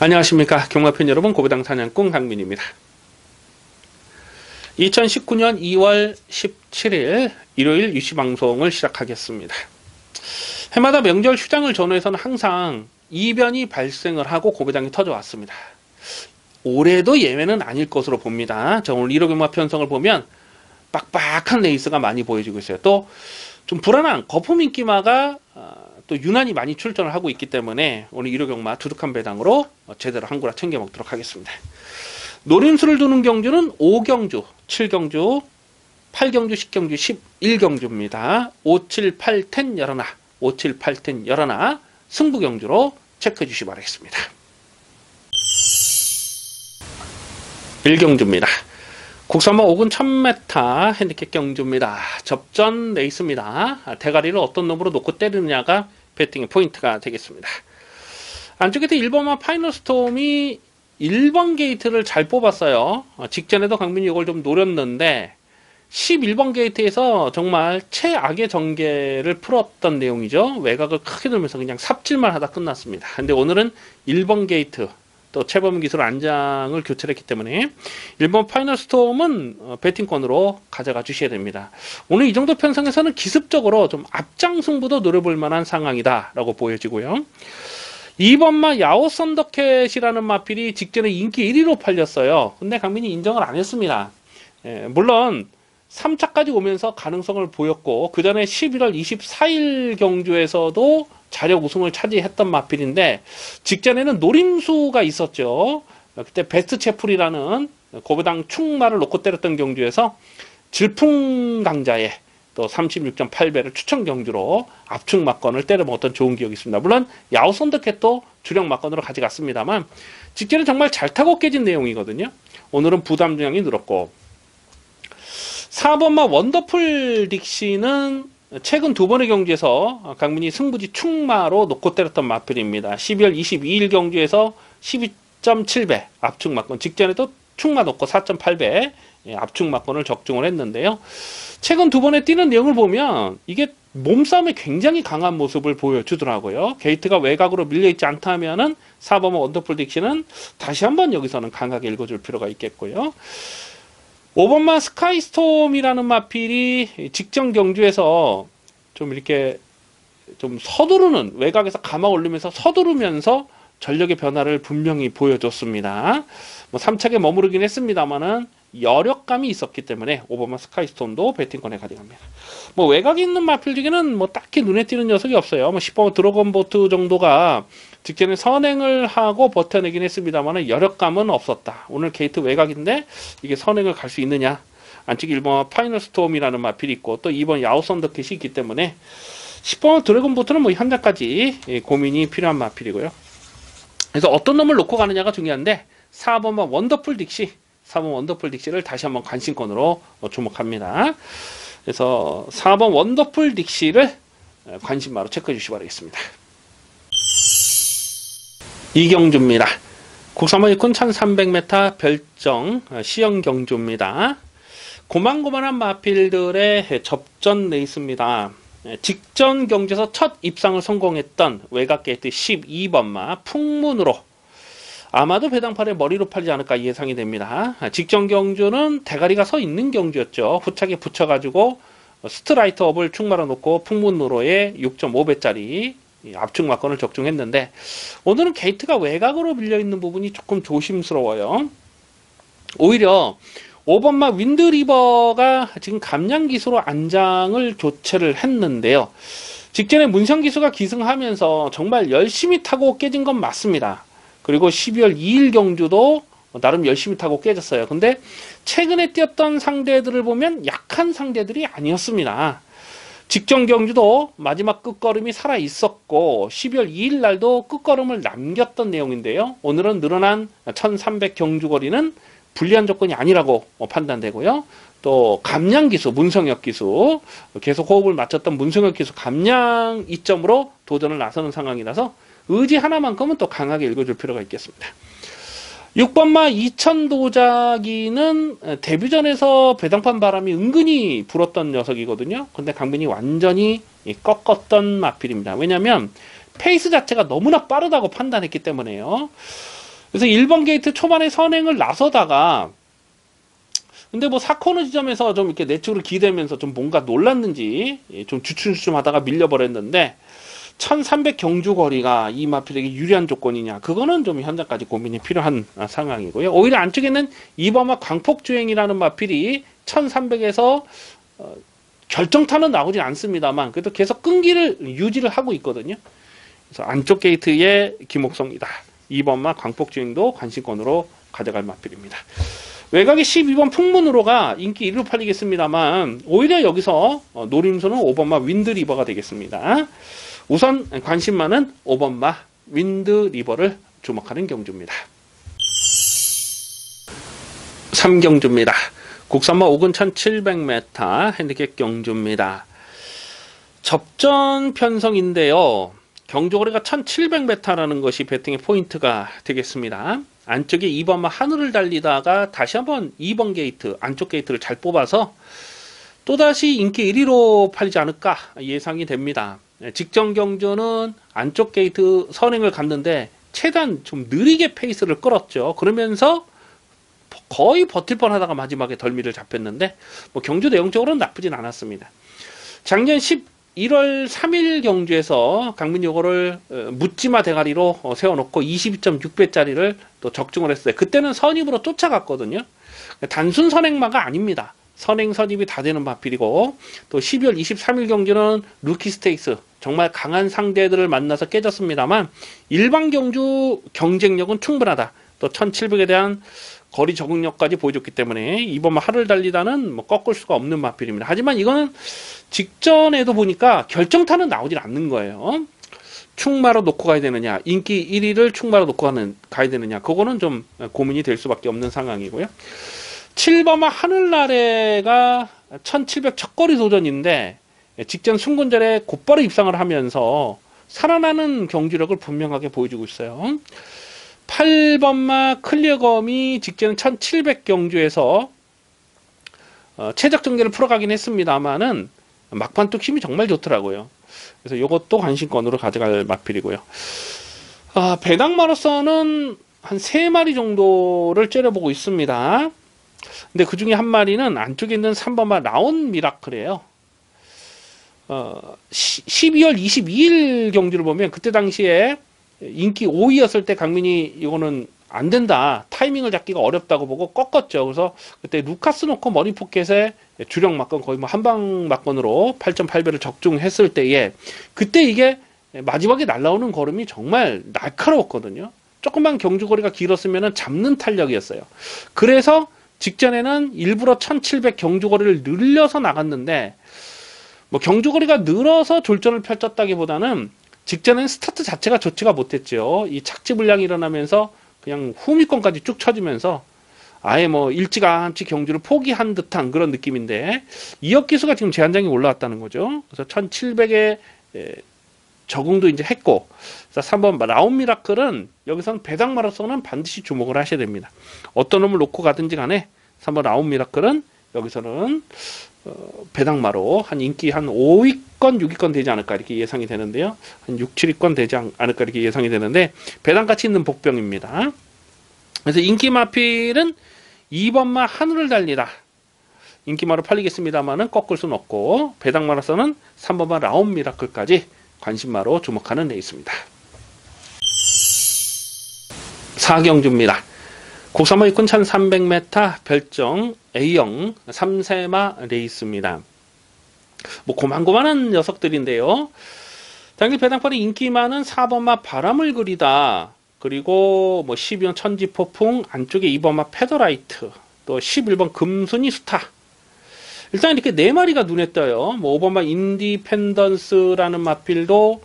안녕하십니까 경마팬 여러분, 고배당 사냥꾼 강민입니다. 2019년 2월 17일 일요일 유시 방송을 시작하겠습니다. 해마다 명절 휴장을 전후해서는 항상 이변이 발생을 하고 고배당이 터져왔습니다. 올해도 예외는 아닐 것으로 봅니다. 자, 오늘 1호 경마 편성을 보면 빡빡한 레이스가 많이 보여지고 있어요. 또 좀 불안한 거품 인기마가 또 유난히 많이 출전을 하고 있기 때문에 오늘 1호 경마 두둑한 배당으로 제대로 한 구라 챙겨 먹도록 하겠습니다. 노림수를 두는 경주는 5경주, 7경주, 8경주, 10경주, 11경주입니다. 5, 7, 8, 10 열하나, 5, 7, 8, 10 열하나 승부경주로 체크해 주시기 바라겠습니다. 1경주입니다. 국산마 5군 1000m 핸디캡 경주입니다. 접전 레이스입니다. 대가리를 어떤 놈으로 놓고 때리느냐가 배팅의 포인트가 되겠습니다. 안쪽에서 1번마 파이널 스톰이 1번 게이트를 잘 뽑았어요. 직전에도 강민이 이걸 좀 노렸는데 11번 게이트에서 정말 최악의 전개를 풀었던 내용이죠. 외곽을 크게 돌면서 그냥 삽질만 하다 끝났습니다. 근데 오늘은 1번 게이트 또 최범 기술 안장을 교체했기 때문에 1번 파이널 스톰은 배팅권으로 가져가 주셔야 됩니다. 오늘 이 정도 편성에서는 기습적으로 좀 앞장 승부도 노려볼 만한 상황이다 라고 보여지고요. 2번마 야오 썬더캣이라는 마필이 직전에 인기 1위로 팔렸어요. 근데 강민이 인정을 안 했습니다. 물론 3차까지 오면서 가능성을 보였고 그 전에 11월 24일 경주에서도 자력 우승을 차지했던 마필인데 직전에는 노림수가 있었죠. 그때 베스트 채플이라는 고배당 충마를 놓고 때렸던 경주에서 질풍강자의 또 36.8배를 추천 경주로 압축 막건을 때려 먹었던 좋은 기억이 있습니다. 물론 야오 썬더캣도 주력 막건으로 가져갔습니다만 직전에 정말 잘 타고 깨진 내용이거든요. 오늘은 부담 중량이 늘었고 4번마 원더풀 딕시는 최근 두 번의 경주에서 강민이 승부지 충마로 놓고 때렸던 마필입니다. 12월 22일 경주에서 12.7배 압축 막건, 직전에도 충마 놓고 4.8배 압축 막건을 적중을 했는데요. 최근 두 번에 뛰는 내용을 보면 이게 몸싸움에 굉장히 강한 모습을 보여주더라고요. 게이트가 외곽으로 밀려있지 않다면은 4번마 원더풀 딕시는 다시 한번 여기서는 강하게 읽어줄 필요가 있겠고요. 5번마 스카이스톰이라는 마필이 직전 경주에서 좀 이렇게 좀 서두르는, 외곽에서 감아 올리면서 서두르면서 전력의 변화를 분명히 보여줬습니다. 뭐 3착에 머무르긴 했습니다만은 여력감이 있었기 때문에 5번마 스카이스톰도 배팅권에 가져갑니다. 뭐 외곽에 있는 마필 중에는 뭐 딱히 눈에 띄는 녀석이 없어요. 뭐 10번마 드래곤보트 정도가 직전에 선행을 하고 버텨내긴 했습니다만 여력감은 없었다. 오늘 게이트 외곽인데 이게 선행을 갈 수 있느냐. 안쪽에 1번 파이널 스톰이라는 마필이 있고 또 2번 야오 썬더캣이 있기 때문에 10번 드래곤보트는 뭐 현재까지 고민이 필요한 마필이고요. 그래서 어떤 놈을 놓고 가느냐가 중요한데 4번만 원더풀 딕시, 4번 원더풀 딕시를 다시 한번 관심권으로 주목합니다. 그래서 4번 원더풀 딕시를 관심마로 체크해 주시기 바라겠습니다. 이경주입니다. 국산마 6군 1300m 별정 시형 경주입니다. 고만고만한 마필들의 접전 레이스입니다. 직전 경주에서 첫 입상을 성공했던 외곽 게이트 12번마 풍문으로 아마도 배당판에 머리로 팔지 않을까 예상이 됩니다. 직전 경주는 대가리가 서 있는 경주였죠. 후착에 붙여가지고 스트라이트업을 충마로 놓고 풍문으로의 6.5배짜리 압축 막건을 적중했는데 오늘은 게이트가 외곽으로 밀려있는 부분이 조금 조심스러워요. 오히려 5번마 윈드리버가 지금 감량기수로 안장을 교체를 했는데요. 직전에 문성기수가 기승하면서 정말 열심히 타고 깨진 건 맞습니다. 그리고 12월 2일 경주도 나름 열심히 타고 깨졌어요. 근데 최근에 뛰었던 상대들을 보면 약한 상대들이 아니었습니다. 직전 경주도 마지막 끝걸음이 살아 있었고 12월 2일 날도 끝걸음을 남겼던 내용인데요. 오늘은 늘어난 1300 경주 거리는 불리한 조건이 아니라고 판단되고요. 또 감량 기수, 문성혁 기수, 계속 호흡을 맞췄던 문성혁 기수 감량 이점으로 도전을 나서는 상황이라서 의지 하나만큼은 또 강하게 읽어줄 필요가 있겠습니다. 6번마 2000 도자기는 데뷔전에서 배당판 바람이 은근히 불었던 녀석이거든요. 근데 강민이 완전히 꺾었던 마필입니다. 왜냐면 페이스 자체가 너무나 빠르다고 판단했기 때문에요. 그래서 1번 게이트 초반에 선행을 나서다가 근데 뭐 4코너 지점에서 좀 이렇게 내추를 기대면서 좀 뭔가 놀랐는지 좀 주춤주춤 하다가 밀려버렸는데 1300 경주 거리가 이 마필에게 유리한 조건이냐, 그거는 좀 현재까지 고민이 필요한 상황이고요. 오히려 안쪽에 있는 2번마 광폭주행이라는 마필이 1300에서 결정타는 나오진 않습니다만 그래도 계속 끈기를 유지를 하고 있거든요. 그래서 안쪽 게이트의 김옥성이다. 2번마 광폭주행도 관심권으로 가져갈 마필입니다. 외곽의 12번 풍문으로가 인기 1위로 팔리겠습니다만 오히려 여기서 노림수는 5번마 윈드리버가 되겠습니다. 우선 관심 많은 5번마 윈드리버를 주목하는 경주입니다. 3경주입니다. 국산마 5근 1700m 핸디캡 경주입니다. 접전 편성인데요. 경주거리가 1700m라는 것이 배팅의 포인트가 되겠습니다. 안쪽에 2번마 하늘을 달리다가 다시 한번 2번 게이트 안쪽 게이트를 잘 뽑아서 또다시 인기 1위로 팔리지 않을까 예상이 됩니다. 직전 경주는 안쪽 게이트 선행을 갔는데 최대한 좀 느리게 페이스를 끌었죠. 그러면서 거의 버틸 뻔하다가 마지막에 덜미를 잡혔는데 뭐 경주 내용적으로는 나쁘진 않았습니다. 작년 11월 3일 경주에서 강민이 요거를 묻지마 대가리로 세워놓고 22.6배짜리를 또 적중을 했어요. 그때는 선입으로 쫓아갔거든요. 단순 선행마가 아닙니다. 선행 선입이 다 되는 마필이고 또 12월 23일 경주는 루키 스테이크스 정말 강한 상대들을 만나서 깨졌습니다만 일반 경주 경쟁력은 충분하다. 또 1700에 대한 거리 적응력까지 보여줬기 때문에 이번 하를 달리다는 뭐 꺾을 수가 없는 마필입니다. 하지만 이거는 직전에도 보니까 결정타는 나오질 않는 거예요. 충마로 놓고 가야 되느냐, 인기 1위를 충마로 놓고 가야 되느냐, 그거는 좀 고민이 될 수밖에 없는 상황이고요. 7번마 하늘나래가 1700 첫거리 도전인데 직전 순군절에 곧바로 입상을 하면서 살아나는 경주력을 분명하게 보여주고 있어요. 8번마 클리어검이 직전 1700 경주에서 최적 전개를 풀어가긴 했습니다만은 막판 뚝 힘이 정말 좋더라고요. 그래서 이것도 관심권으로 가져갈 마필이고요. 배당마로서는 한 3마리 정도를 째려보고 있습니다. 근데 그 중에 한 마리는 안쪽에 있는 3번마 라온 미라클이에요. 12월 22일 경주를 보면 그때 당시에 인기 5위였을 때 강민이 이거는 안 된다, 타이밍을 잡기가 어렵다고 보고 꺾었죠. 그래서 그때 루카스 놓고 머리 포켓에 주력 막건 거의 뭐 한방 막건으로 8.8배를 적중했을 때에 그때 이게 마지막에 날라오는 걸음이 정말 날카로웠거든요. 조금만 경주거리가 길었으면 잡는 탄력이었어요. 그래서 직전에는 일부러 1700 경주거리를 늘려서 나갔는데 뭐 경주거리가 늘어서 졸전을 펼쳤다기보다는 직전엔 스타트 자체가 좋지가 못했죠. 이 착지 불량이 일어나면서 그냥 후미권까지 쭉 쳐지면서 아예 뭐 일찌감치 경주를 포기한 듯한 그런 느낌인데 이역 기수가 지금 제한장에 올라왔다는 거죠. 그래서 1700에 적응도 이제 했고, 그래서 3번 라온 미라클은 여기서는 배당 마라톤은 반드시 주목을 하셔야 됩니다. 어떤 놈을 놓고 가든지 간에 3번 라온 미라클은 여기서는 배당마로 한 인기 한 5위권 6위권 되지 않을까 이렇게 예상이 되는데요. 한 6, 7위권 되지 않을까 이렇게 예상이 되는데 배당가치 있는 복병입니다. 그래서 인기 마필은 2번마 하늘을 달리다 인기마로 팔리겠습니다만은 꺾을 수는 없고 배당마로서는 3번마 라온 미라클까지 관심마로 주목하는 레이스입니다. 4경주입니다. 국산마 6군 1300m 별정 A형 3세마 레이스입니다. 뭐 고만고만한 녀석들인데요. 당일 배당판의 인기 많은 4번마 바람을 그리다, 그리고 뭐 12번 천지폭풍, 안쪽에 2번마 페더라이트, 또 11번 금순이 수타. 일단 이렇게 4마리가 눈에 떠요. 뭐 5번마 인디펜던스라는 마필도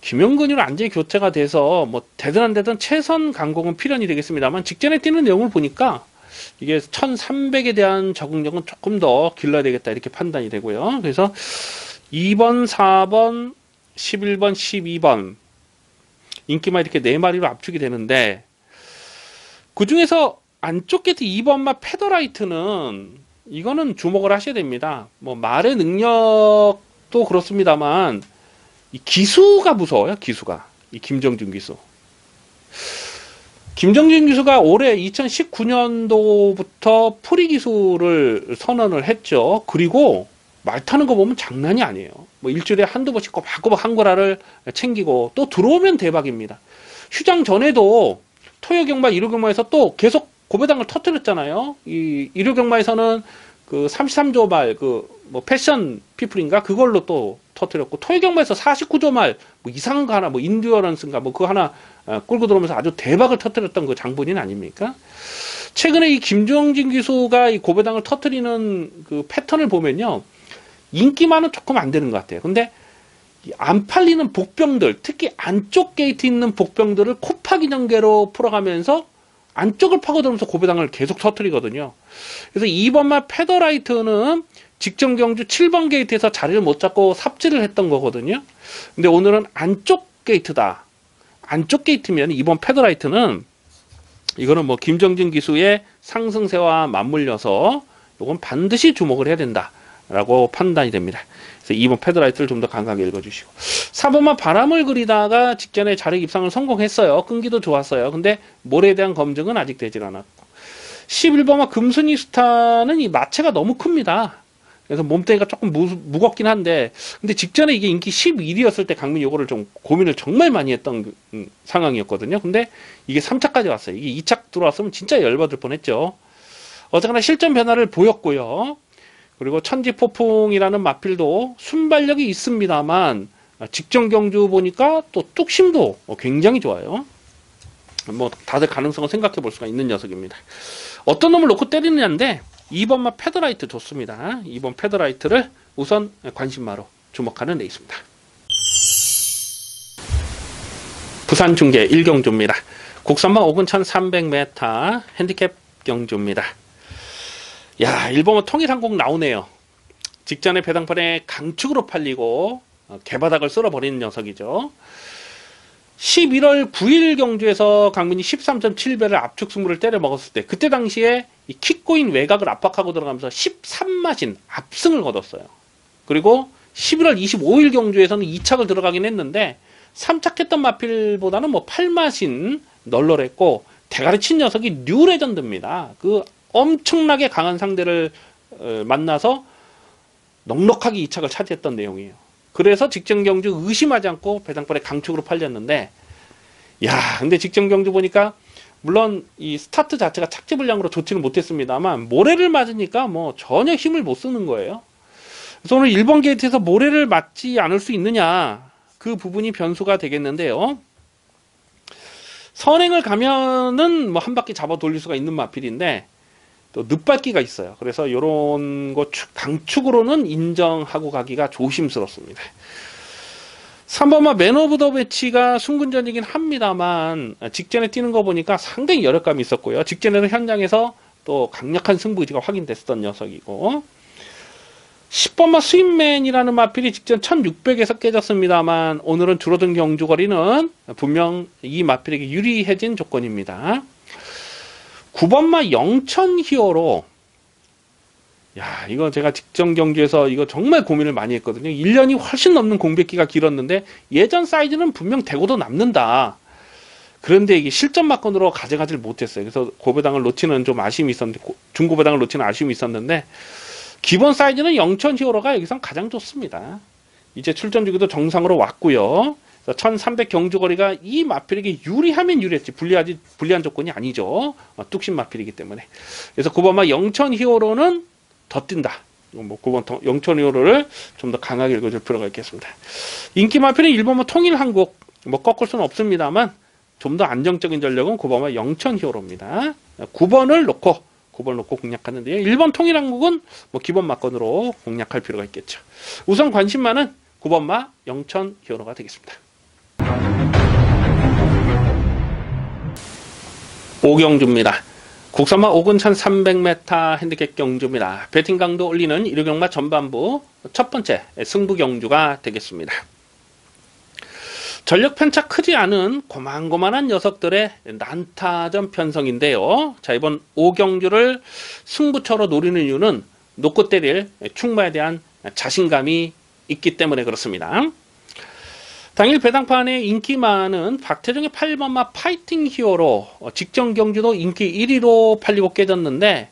김용근이로 완전히 교체가 돼서 뭐 되든 안 되든 최선 강공은 필연이 되겠습니다만 직전에 뛰는 내용을 보니까 이게 1300에 대한 적응력은 조금 더 길러야 되겠다 이렇게 판단이 되고요. 그래서 2번, 4번, 11번, 12번 인기만 이렇게 4마리로 압축이 되는데 그 중에서 안쪽 게이트 2번마 페더라이트는 이거는 주목을 하셔야 됩니다. 뭐 말의 능력도 그렇습니다만 이 기수가 무서워요. 기수가 이 김정준 기수. 김정진 기수가 올해 2019년도부터 프리 기수를 선언을 했죠. 그리고 말 타는 거 보면 장난이 아니에요. 뭐 일주일에 한두 번씩 꼬박꼬박 한글화를 챙기고 또 들어오면 대박입니다. 휴장 전에도 토요경마, 일요경마에서 또 계속 고배당을 터뜨렸잖아요. 이 일요경마에서는 그 33조 말 뭐 패션 피플인가 그걸로 또 터뜨렸고, 토요경마에서 49조 말 뭐 이상한 거 하나, 뭐 인듀어런스인가 뭐 그거 하나 끌고 들어오면서 아주 대박을 터뜨렸던 그 장본인 아닙니까? 최근에 이 김정진 기수가 이 고배당을 터뜨리는 그 패턴을 보면요, 인기만은 조금 안 되는 것 같아요. 근데 안 팔리는 복병들, 특히 안쪽 게이트 있는 복병들을 코파기 전개로 풀어가면서 안쪽을 파고들면서 고배당을 계속 터뜨리거든요. 그래서 이번만 페더라이트는 직전 경주 7번 게이트에서 자리를 못 잡고 삽질을 했던 거거든요. 근데 오늘은 안쪽 게이트다. 안쪽 게이트면 이번 페더라이트는 이거는 뭐 김정진 기수의 상승세와 맞물려서 이건 반드시 주목을 해야 된다라고 판단이 됩니다. 그래서 2번 패드라이트를 좀 더 강하게 읽어주시고, 4번만 바람을 그리다가 직전에 자력 입상을 성공했어요. 끈기도 좋았어요. 근데 모래에 대한 검증은 아직 되질 않았고, 11번만 금순이 스타는 이 마체가 너무 큽니다. 그래서 몸뚱이가 조금 무겁긴 한데, 근데 직전에 이게 인기 11위였을 때 강민이 요거를 좀 고민을 정말 많이 했던 상황이었거든요. 근데 이게 3차까지 왔어요. 이게 2차 들어왔으면 진짜 열받을 뻔했죠. 어쨌거나 실전 변화를 보였고요. 그리고 천지폭풍이라는 마필도 순발력이 있습니다만 직전 경주 보니까 또 뚝심도 굉장히 좋아요. 뭐 다들 가능성을 생각해 볼 수가 있는 녀석입니다. 어떤 놈을 놓고 때리느냐인데 2번만 패드라이트 좋습니다. 2번 패드라이트를 우선 관심마로 주목하는 레이스입니다. 부산 중계 1경주입니다. 국산마 5분 1300m 핸디캡 경주입니다. 야, 일본어 통일항공 나오네요. 직전에 배당판에 강축으로 팔리고 개바닥을 쓸어버리는 녀석이죠. 11월 9일 경주에서 강민이 13.7배를 압축 승부를 때려 먹었을 때, 그때 당시에 이 킥고인 외곽을 압박하고 들어가면서 13마신 압승을 거뒀어요. 그리고 11월 25일 경주에서는 2착을 들어가긴 했는데 3착했던 마필보다는 뭐 8마신 널널했고, 대가리 친 녀석이 뉴레전드입니다. 그 엄청나게 강한 상대를 만나서 넉넉하게 2착을 차지했던 내용이에요. 그래서 직전 경주 의심하지 않고 배당벌에 강축으로 팔렸는데, 야, 근데 직전 경주 보니까 물론 이 스타트 자체가 착지 불량으로 좋지는 못했습니다만 모래를 맞으니까 뭐 전혀 힘을 못 쓰는 거예요. 그래서 오늘 1번 게이트에서 모래를 맞지 않을 수 있느냐, 그 부분이 변수가 되겠는데요. 선행을 가면은 뭐 한 바퀴 잡아 돌릴 수가 있는 마필인데 또 늦밟기가 있어요. 그래서 요런 거 강축으로는 인정하고 가기가 조심스럽습니다. 3번마 맨 오브 더 매치가 순군전이긴 합니다만 직전에 뛰는 거 보니까 상당히 여력감이 있었고요. 직전에는 현장에서 또 강력한 승부의지가 확인됐었던 녀석이고, 10번마 스윗맨이라는 마필이 직전 1600에서 깨졌습니다만 오늘은 줄어든 경주거리는 분명 이 마필에게 유리해진 조건입니다. 9번마 영천 히어로, 야, 이거 제가 직전 경주에서 이거 정말 고민을 많이 했거든요. 1년이 훨씬 넘는 공백기가 길었는데 예전 사이즈는 분명 되고도 남는다. 그런데 이게 실전 막건으로 가져가질 못했어요. 그래서 고배당을 놓치는 좀 아쉬움이 있었는데, 중고배당을 놓치는 아쉬움이 있었는데, 기본 사이즈는 영천 히어로가 여기선 가장 좋습니다. 이제 출전 주기도 정상으로 왔고요. 1300 경주거리가 이 마필에게 유리하면 유리했지 불리한 조건이 아니죠. 뚝심 마필이기 때문에. 그래서 9번마 영천 히어로는 더 뛴다. 뭐 9번 영천 히어로를 좀 더 강하게 읽어줄 필요가 있겠습니다. 인기 마필은 1번마 통일한국, 뭐 꺾을 수는 없습니다만 좀 더 안정적인 전력은 9번마 영천 히어로입니다. 9번을 놓고 9번 놓고 공략하는데요. 1번 통일한국은 뭐 기본 막건으로 공략할 필요가 있겠죠. 우선 관심만은 9번마 영천 히어로가 되겠습니다. 5경주입니다. 국산마 5근 1300m 핸디캡 경주입니다. 배팅 강도 올리는 일요경마 전반부 첫 번째 승부 경주가 되겠습니다. 전력 편차 크지 않은 고만고만한 녀석들의 난타전 편성인데요. 자, 이번 5경주를 승부처로 노리는 이유는 놓고 때릴 충마에 대한 자신감이 있기 때문에 그렇습니다. 당일 배당판에 인기 많은 박태종의 8번마 파이팅 히어로 직전 경주도 인기 1위로 팔리고 깨졌는데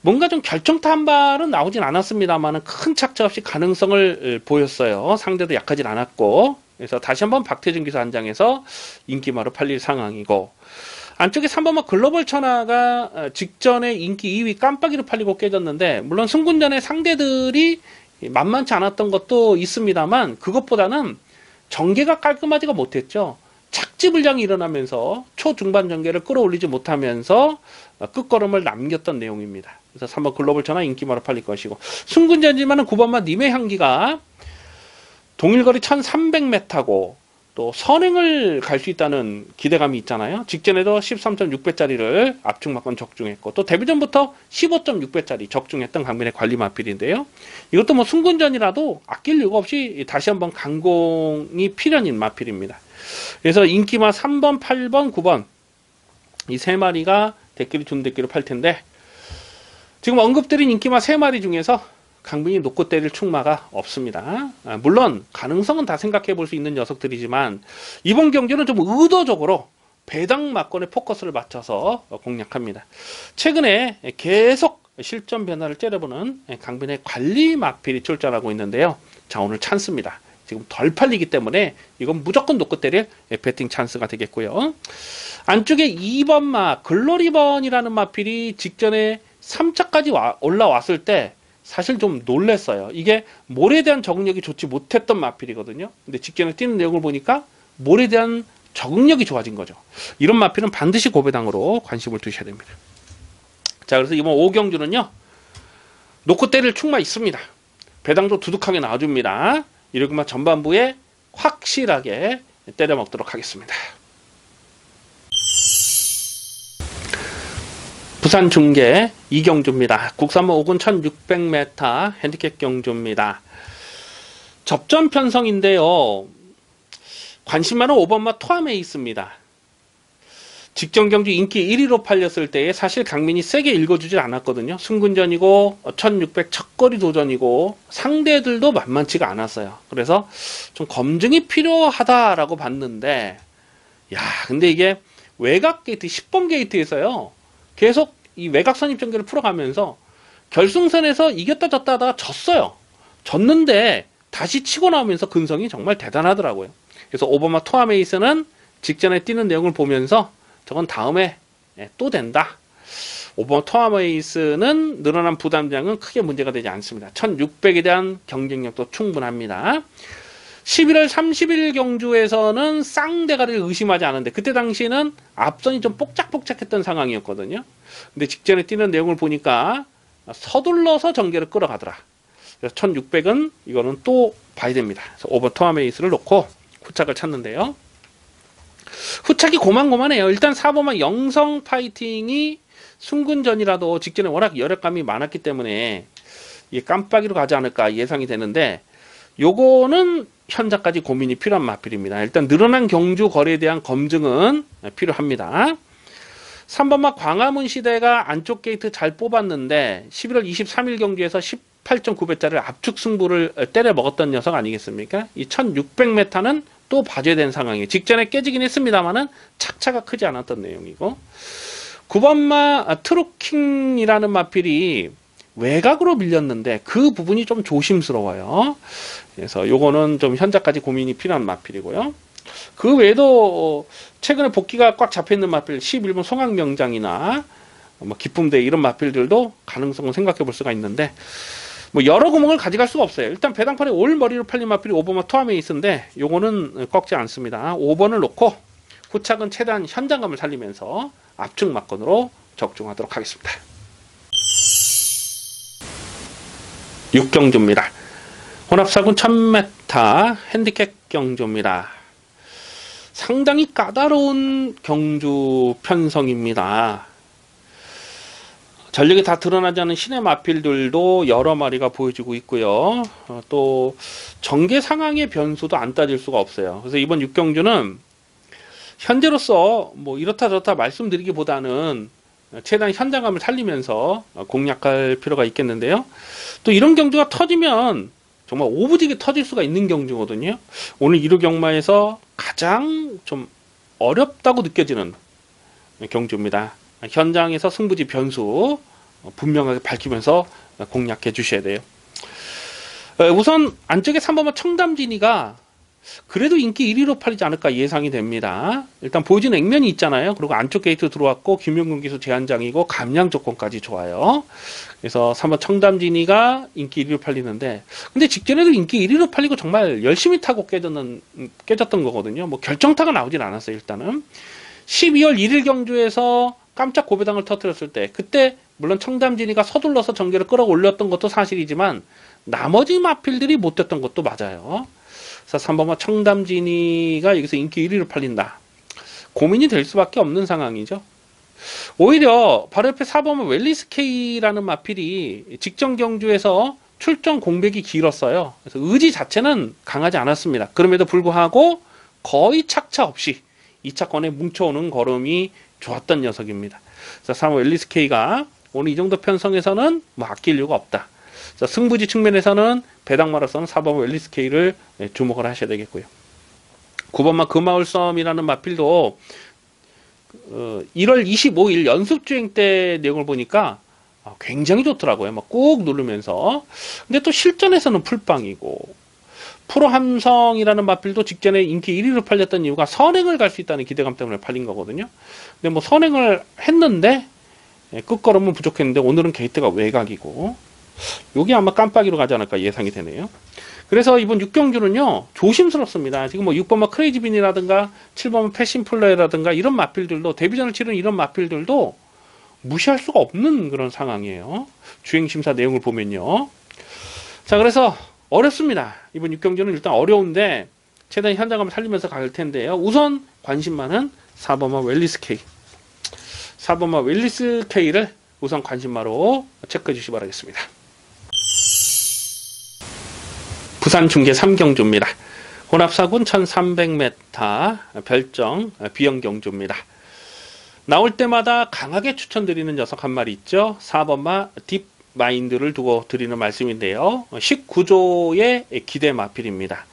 뭔가 좀 결정타 한 발은 나오진 않았습니다만 큰 착자 없이 가능성을 보였어요. 상대도 약하진 않았고, 그래서 다시 한번 박태준 기사 한 장에서 인기마로 팔릴 상황이고, 안쪽에 3번마 글로벌 천하가 직전에 인기 2위 깜빡이로 팔리고 깨졌는데, 물론 승군전의 상대들이 만만치 않았던 것도 있습니다만 그것보다는 전개가 깔끔하지가 못했죠. 착지불량이 일어나면서 초중반 전개를 끌어올리지 못하면서 끝걸음을 남겼던 내용입니다. 그래서 3번 글로벌 천하 인기마로 팔릴 것이고, 승군전이지만은 9번마 님의 향기가 동일거리 1300m고 또 선행을 갈 수 있다는 기대감이 있잖아요. 직전에도 13.6배짜리를 압축막건 적중했고 또 데뷔전부터 15.6배짜리 적중했던 강민의 관리 마필인데요. 이것도 뭐 승군전이라도 아낄 이유가 없이 다시 한번 강공이 필연인 마필입니다. 그래서 인기마 3번, 8번, 9번 이 세 마리가 대끼리 준대끼로 팔 텐데, 지금 언급드린 인기마 세 마리 중에서 강빈이 놓고 때릴 충마가 없습니다. 물론 가능성은 다 생각해 볼 수 있는 녀석들이지만 이번 경주는 좀 의도적으로 배당 막건에 포커스를 맞춰서 공략합니다. 최근에 계속 실전 변화를 째려보는 강빈의 관리 마필이 출전하고 있는데요. 자, 오늘 찬스입니다. 지금 덜 팔리기 때문에 이건 무조건 놓고 때릴 배팅 찬스가 되겠고요. 안쪽에 2번마 글로리번이라는 마필이 직전에 3차까지 올라왔을 때 사실 좀 놀랬어요. 이게 몰에 대한 적응력이 좋지 못했던 마필이거든요. 근데 직전에 뛰는 내용을 보니까 몰에 대한 적응력이 좋아진 거죠. 이런 마필은 반드시 고배당으로 관심을 두셔야 됩니다. 자, 그래서 이번 5경주는요. 놓고 때릴 충마 있습니다. 배당도 두둑하게 나와줍니다. 이러고만 전반부에 확실하게 때려 먹도록 하겠습니다. 부산 중계 이경주입니다. 국산모 5군 1600m 핸디캡 경주입니다. 접전 편성인데요. 관심 많은 5번마 토아메이스입니다. 직전 경주 인기 1위로 팔렸을 때에 사실 강민이 세게 읽어주질 않았거든요. 승군전이고 1600 첫거리 도전이고 상대들도 만만치가 않았어요. 그래서 좀 검증이 필요하다라고 봤는데, 야, 근데 이게 외곽 게이트 10번 게이트에서요. 계속 이 외곽 선입 전개를 풀어가면서 결승선에서 이겼다 졌다 하다가 졌어요. 졌는데 다시 치고 나오면서 근성이 정말 대단하더라고요. 그래서 5번마 토아메이스는 직전에 뛰는 내용을 보면서 저건 다음에 또 된다. 5번 토아메이스는 늘어난 부담량은 크게 문제가 되지 않습니다. 1600에 대한 경쟁력도 충분합니다. 11월 30일 경주에서는 쌍대가리를 의심하지 않은데 그때 당시에는 앞선이 좀 뽁짝뽁짝했던 상황이었거든요. 근데 직전에 뛰는 내용을 보니까 서둘러서 전개를 끌어가더라. 그래서 1600은 이거는 또 봐야 됩니다. 그래서 5번 토아메이스를 놓고 후착을 찾는데요. 후착이 고만고만해요. 일단 4번만 영성 파이팅이 승군전이라도 직전에 워낙 열혈감이 많았기 때문에 이게 깜빡이로 가지 않을까 예상이 되는데, 요거는 현재까지 고민이 필요한 마필입니다. 일단 늘어난 경주 거리에 대한 검증은 필요합니다. 3번마 광화문 시대가 안쪽 게이트 잘 뽑았는데 11월 23일 경주에서 18.9배짜리를 압축 승부를 때려 먹었던 녀석 아니겠습니까? 이 1600m는 또 봐줘야 되는 상황이에요. 직전에 깨지긴 했습니다만은 착차가 크지 않았던 내용이고, 9번마 트루킹이라는 마필이 외곽으로 밀렸는데 그 부분이 좀 조심스러워요. 그래서 요거는 좀 현재까지 고민이 필요한 마필이고요. 그 외에도 최근에 복귀가 꽉 잡혀있는 마필 11번 송악명장이나 뭐 기쁨대 이런 마필들도 가능성을 생각해 볼 수가 있는데, 뭐 여러 구멍을 가져갈 수가 없어요. 일단 배당판에 올 머리로 팔린 마필이 5번마 토아메이스인데 요거는 꺾지 않습니다. 5번을 놓고 후착은 최대한 현장감을 살리면서 압축 막건으로 적중하도록 하겠습니다. 6경주입니다. 혼합사군 1000m 핸디캡 경주입니다. 상당히 까다로운 경주 편성입니다. 전력이 다 드러나지 않은 신의 마필들도 여러 마리가 보여지고 있고요. 또 전개 상황의 변수도 안 따질 수가 없어요. 그래서 이번 6경주는 현재로서 뭐 이렇다 저렇다 말씀드리기보다는 최대한 현장감을 살리면서 공략할 필요가 있겠는데요. 또 이런 경주가 터지면 정말 오부지게 터질 수가 있는 경주거든요. 오늘 1루 경마에서 가장 좀 어렵다고 느껴지는 경주입니다. 현장에서 승부지 변수 분명하게 밝히면서 공략해 주셔야 돼요. 우선 안쪽에 3번마 청담진이가 그래도 인기 1위로 팔리지 않을까 예상이 됩니다. 일단 보여지는 액면이 있잖아요. 그리고 안쪽 게이트 들어왔고 김용근 기수 제한장이고 감량 조건까지 좋아요. 그래서 3번 청담진이가 인기 1위로 팔리는데, 근데 직전에도 인기 1위로 팔리고 정말 열심히 타고 깨졌던 거거든요. 뭐 결정타가 나오진 않았어요. 일단은 12월 1일 경주에서 깜짝 고배당을 터뜨렸을 때, 그때 물론 청담진이가 서둘러서 전개를 끌어올렸던 것도 사실이지만 나머지 마필들이 못 됐던 것도 맞아요. 그래서 3번마 청담진이가 여기서 인기 1위로 팔린다. 고민이 될 수밖에 없는 상황이죠. 오히려 바로 옆에 4번마 웰리스케이라는 마필이 직전 경주에서 출전 공백이 길었어요. 그래서 의지 자체는 강하지 않았습니다. 그럼에도 불구하고 거의 착차 없이 2차권에 뭉쳐오는 걸음이 좋았던 녀석입니다. 그래서 3번 웰리스케이가 오늘 이 정도 편성에서는 뭐 아낄 이유가 없다. 자, 승부지 측면에서는 배당마로서는 4번 웰리스케이를 주목을 하셔야 되겠고요. 9번마 금마을섬이라는 마필도 1월 25일 연습주행 때 내용을 보니까 굉장히 좋더라고요. 막 꾹 누르면서. 근데 또 실전에서는 풀빵이고, 프로 함성이라는 마필도 직전에 인기 1위로 팔렸던 이유가 선행을 갈 수 있다는 기대감 때문에 팔린 거거든요. 근데 뭐 선행을 했는데 끝걸음은 부족했는데 오늘은 게이트가 외곽이고, 여기 아마 깜빡이로 가지 않을까 예상이 되네요. 그래서 이번 6경주는요 조심스럽습니다. 지금 뭐 6번마 크레이지빈이라든가 7번마 패신플레이라든가 이런 마필들도, 데뷔전을 치른 이런 마필들도 무시할 수가 없는 그런 상황이에요. 주행심사 내용을 보면요. 자, 그래서 어렵습니다. 이번 6경주는 일단 어려운데 최대한 현장감을 살리면서 갈 텐데요. 우선 관심만은 4번마 웰리스케이, 4번마 웰리스케이를 우선 관심마로 체크해 주시기 바라겠습니다. 부산 중계 3경주입니다. 혼합사군 1300m 별정 비영 경주입니다. 나올 때마다 강하게 추천드리는 녀석 한 마리 있죠. 4번마 딥마인드를 두고 드리는 말씀인데요. 19조의 기대 마필입니다.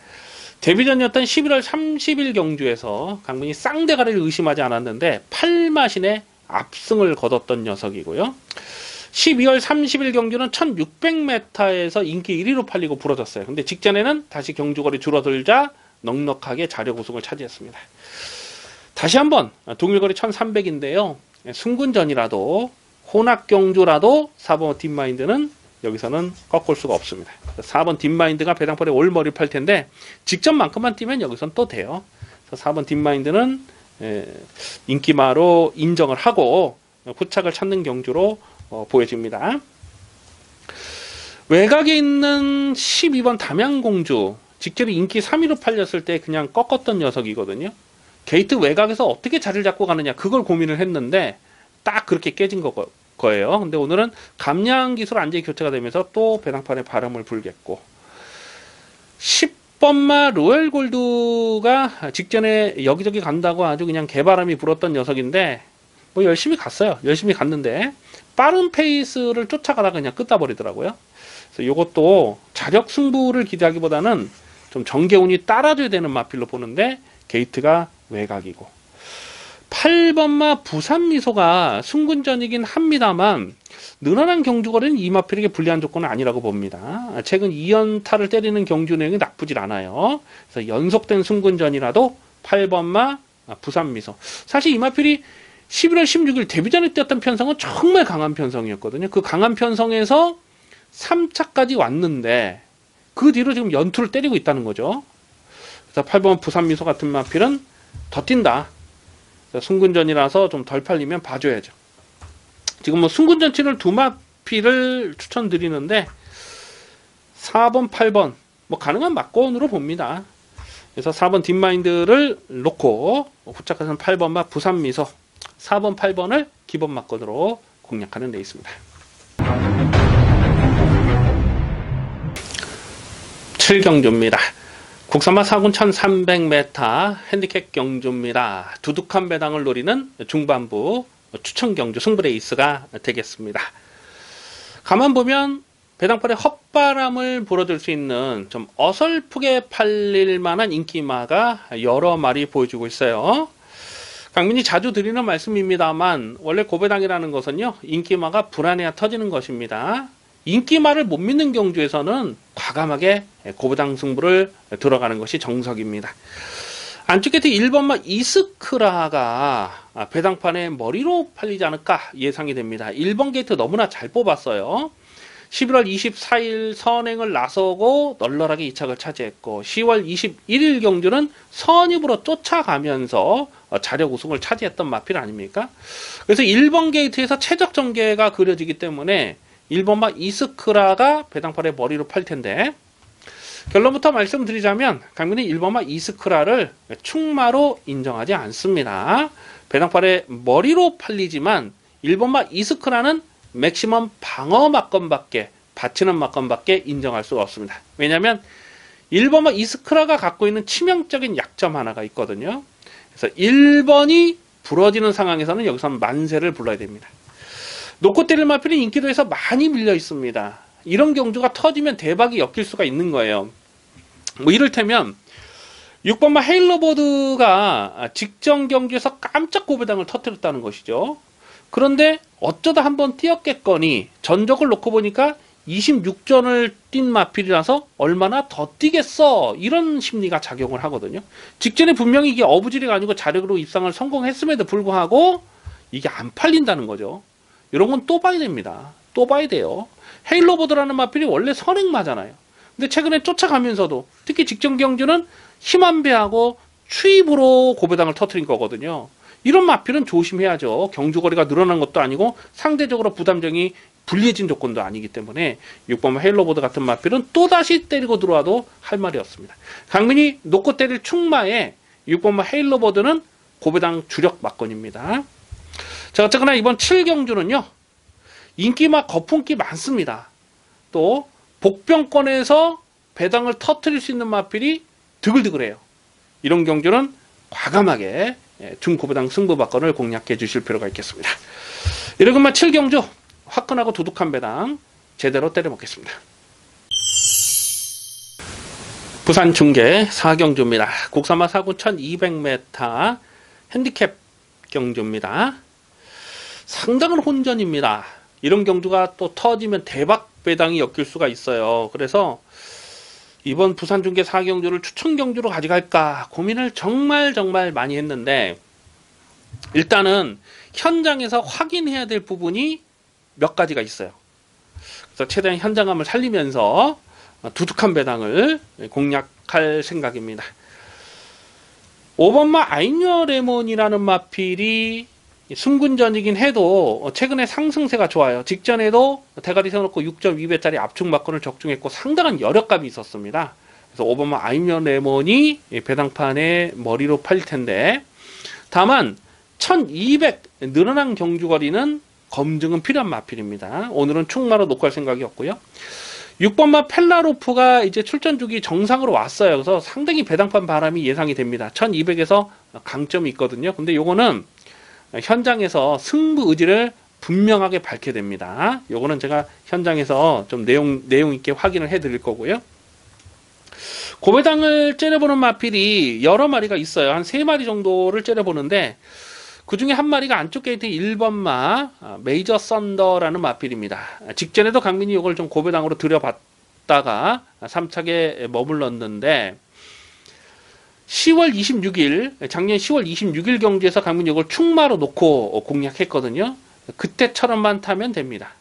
데뷔전이었던 11월 30일 경주에서 강민이 쌍대가리를 의심하지 않았는데 8마신의 압승을 거뒀던 녀석이고요. 12월 30일 경주는 1600m에서 인기 1위로 팔리고 부러졌어요. 근데 직전에는 다시 경주거리 줄어들자 넉넉하게 자력 우승을 차지했습니다. 다시 한번 동일거리 1300인데요. 승군전이라도 혼합 경주라도 4번 딥마인드는 여기서는 꺾을 수가 없습니다. 4번 딥마인드가 배당벌에 올머리 팔 텐데 직전만큼만 뛰면 여기선 또 돼요. 그래서 4번 딥마인드는 인기마로 인정을 하고 후착을 찾는 경주로 보여집니다. 외곽에 있는 12번 담양공주, 직전에 인기 3위로 팔렸을 때 그냥 꺾었던 녀석이거든요. 게이트 외곽에서 어떻게 자리를 잡고 가느냐, 그걸 고민을 했는데 딱 그렇게 깨진 거예요. 근데 오늘은 감량 기술 안전이 교체가 되면서 또 배당판에 바람을 불겠고, 10번마 로열골드가 직전에 여기저기 간다고 아주 그냥 개바람이 불었던 녀석인데 뭐 열심히 갔어요. 열심히 갔는데 빠른 페이스를 쫓아가다가 그냥 끝나버리더라고요. 그래서 이것도 자력 승부를 기대하기보다는 좀 정계운이 따라줘야 되는 마필로 보는데 게이트가 외곽이고, 8번마 부산미소가 승군전이긴 합니다만 느슨한 경주거리는 이 마필에게 불리한 조건은 아니라고 봅니다. 최근 2연타를 때리는 경주 내용이 나쁘질 않아요. 그래서 연속된 승군전이라도 8번마 부산미소. 사실 이 마필이 11월 16일 데뷔전에 뛰었던 편성은 정말 강한 편성이었거든요. 그 강한 편성에서 3차까지 왔는데 그 뒤로 지금 연투를 때리고 있다는 거죠. 그래서 8번 부산미소 같은 마필은 더 뛴다. 승군전이라서 좀 덜 팔리면 봐줘야죠. 지금 뭐 승군전 치를 두 마필을 추천드리는데 4번, 8번 뭐 가능한 막권으로 봅니다. 그래서 4번 딥마인드를 놓고 후착해서는 8번마 부산미소, 4번, 8번을 기본 막권으로 공략하는 레이스입니다. 7경주입니다. 국산마 4군 1300m 핸디캡 경주입니다. 두둑한 배당을 노리는 중반부 추천 경주 승부 레이스가 되겠습니다. 가만 보면 배당팔에 헛바람을 불어줄 수 있는 좀 어설프게 팔릴 만한 인기마가 여러 마리 보여주고 있어요. 강민이 자주 드리는 말씀입니다만 원래 고배당이라는 것은요, 인기마가 불안해야 터지는 것입니다. 인기마를 못 믿는 경주에서는 과감하게 고배당 승부를 들어가는 것이 정석입니다. 안쪽 게이트 1번마 이스크라가 배당판에 머리로 팔리지 않을까 예상이 됩니다. 1번 게이트 너무나 잘 뽑았어요. 11월 24일 선행을 나서고 널널하게 2착을 차지했고 10월 21일 경주는 선입으로 쫓아가면서 자력 우승을 차지했던 마필 아닙니까? 그래서 1번 게이트에서 최적 전개가 그려지기 때문에 1번마 이스크라가 배당판에 머리로 팔 텐데, 결론부터 말씀드리자면 강민은 1번마 이스크라를 충마로 인정하지 않습니다. 배당판에 머리로 팔리지만 1번마 이스크라는 맥시멈 방어 막건밖에, 받치는 막건밖에 인정할 수가 없습니다. 왜냐하면 1번마 이스크라가 갖고 있는 치명적인 약점 하나가 있거든요. 그래서 1번이 부러지는 상황에서는 여기서는 만세를 불러야 됩니다. 놓고 때릴 마필이 인기도에서 많이 밀려 있습니다. 이런 경주가 터지면 대박이 엮일 수가 있는 거예요. 뭐 이를테면 6번마 헤일러보드가 직전 경주에서 깜짝 고배당을 터뜨렸다는 것이죠. 그런데 어쩌다 한번 뛰었겠거니 전적을 놓고 보니까 26전을 뛴 마필이라서 얼마나 더 뛰겠어, 이런 심리가 작용을 하거든요. 직전에 분명히 이게 어부지리가 아니고 자력으로 입상을 성공했음에도 불구하고 이게 안 팔린다는 거죠. 이런 건 또 봐야 됩니다. 또 봐야 돼요. 헤일러보드라는 마필이 원래 선행마잖아요. 근데 최근에 쫓아가면서도 특히 직전 경주는 힘 안 배하고 추입으로 고배당을 터뜨린 거거든요. 이런 마필은 조심해야죠. 경주거리가 늘어난 것도 아니고 상대적으로 부담정이 불리해진 조건도 아니기 때문에 6번 헤일러보드 같은 마필은 또다시 때리고 들어와도 할 말이 없습니다. 강민이 놓고 때릴 충마에 6번 헤일러보드는 고배당 주력 막건입니다. 자, 어쨌거나 이번 7경주는요, 인기마 거품기 많습니다. 또 복병권에서 배당을 터뜨릴 수 있는 마필이 드글드글해요. 이런 경주는 과감하게 중고배당 승부박건을 공략해 주실 필요가 있겠습니다. 이러고만 7경주 화끈하고 두둑한 배당 제대로 때려먹겠습니다. 부산 중계 4경주입니다. 국산마 4구 1200m 핸디캡 경주입니다. 상당한 혼전입니다. 이런 경주가 또 터지면 대박 배당이 엮일 수가 있어요. 그래서 이번 부산 중계 4경주를 추천 경주로 가져갈까 고민을 정말 많이 했는데, 일단은 현장에서 확인해야 될 부분이 몇 가지가 있어요. 그래서 최대한 현장감을 살리면서 두둑한 배당을 공략할 생각입니다. 5번마 아이뉴어 레몬이라는 마필이 승군전이긴 해도 최근에 상승세가 좋아요. 직전에도 대가리 세워놓고 6.2배짜리 압축 막건을 적중했고 상당한 여력감이 있었습니다. 그래서 5번마 아이뉴어 레몬이 배당판에 머리로 팔릴 텐데, 다만 1200 늘어난 경주거리는 검증은 필요한 마필입니다. 오늘은 충마로 놓고 할 생각이 없고요. 6번마 펠라로프가 이제 출전 주기 정상으로 왔어요. 그래서 상당히 배당판 바람이 예상이 됩니다. 1200에서 강점이 있거든요. 근데 요거는 현장에서 승부 의지를 분명하게 밝게 됩니다. 요거는 제가 현장에서 좀 내용 있게 확인을 해 드릴 거고요. 고배당을 째려보는 마필이 여러 마리가 있어요. 한 3마리 정도를 째려보는데, 그 중에 한 마리가 안쪽 게이트 1번마 메이저 썬더라는 마필입니다. 직전에도 강민이 이걸 좀 고배당으로 들여봤다가 3착에 머물렀는데, 10월 26일, 작년 10월 26일 경주에서 강민이 이걸 충마로 놓고 공략했거든요. 그때처럼만 타면 됩니다.